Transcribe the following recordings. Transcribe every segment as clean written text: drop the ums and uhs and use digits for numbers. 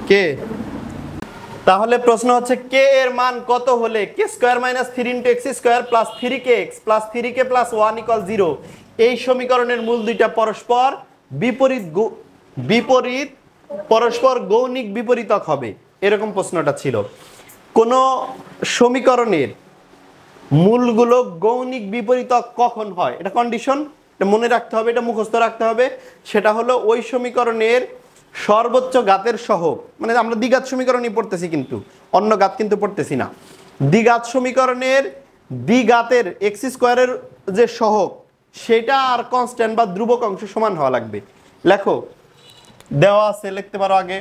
কে। তাহলে প্রশ্ন হচ্ছে কে এর মান কত হলে K square minus 3 into X square plus 3k X plus 3k plus 1 equal 0 এই সমীকরণের মূল দুইটা পরস্পর বিপরীত পরস্পর গৌণিক বিপরীতক হবে, এরকম প্রশ্নটা ছিল। কোন সমীকরণের মূলগুলো গৌণিক বিপরীতক কখন হয়, এটা কন্ডিশন, এটা মনে রাখতে হবে, এটা মুখস্থ রাখতে হবে। সেটা হলো ওই সমীকরণের সর্বোচ্চ ঘাতের সহগ, মানে আমরা দ্বিঘাত সমীকরণই পড়তেছি কিন্তু অন্য ঘাত কিন্তু পড়তেছি না। দ্বিঘাত সমীকরণের দ্বিঘাতের এক্স স্কোয়ারের যে সহগ সেটা আর কনস্ট্যান্ট বা ধ্রুবক অংশ সমান হওয়া লাগবে। লেখো, দেওয়া আছে, লিখতে পারো আগে।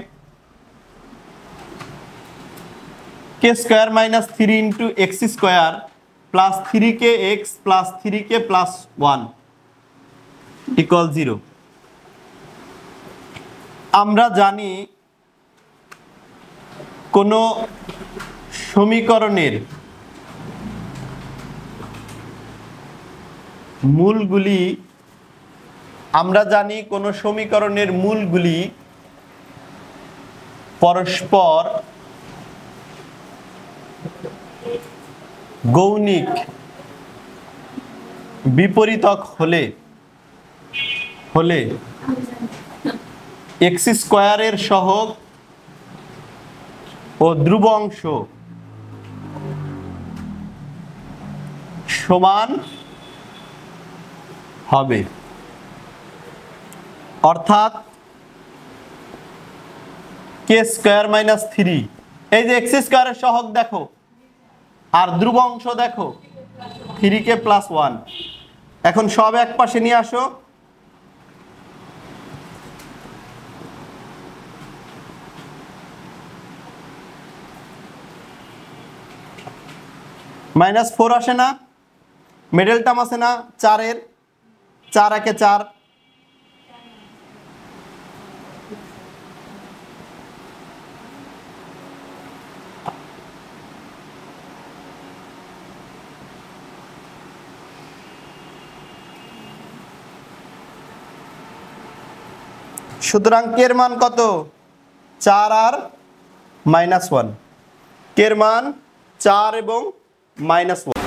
K square minus 3 into X square plus 3k X plus 3k plus 1 equal 0। আমরা জানি কোন সমীকরণের মূলগুলি পরস্পর গৌণিক বিপরীতক হলে এক্স স্কোয়ারের সহগ ও ধ্রুব অংশ সমান হবে। অর্থাৎ কে স্কোয়ার মাইনাস 3, এই যে এক্স স্কোয়ারের সহগ দেখো আর ধ্রুব অংশ দেখো 3k প্লাস 1। এখন সব এক পাশে নিয়ে আসো, -4 আসে না, মিডল টার্ম আছে না 4 এর, 4 একে 4, সুতরাং কে এর মান কত, 4 আর -1, কে এর মান 4 এবং -1।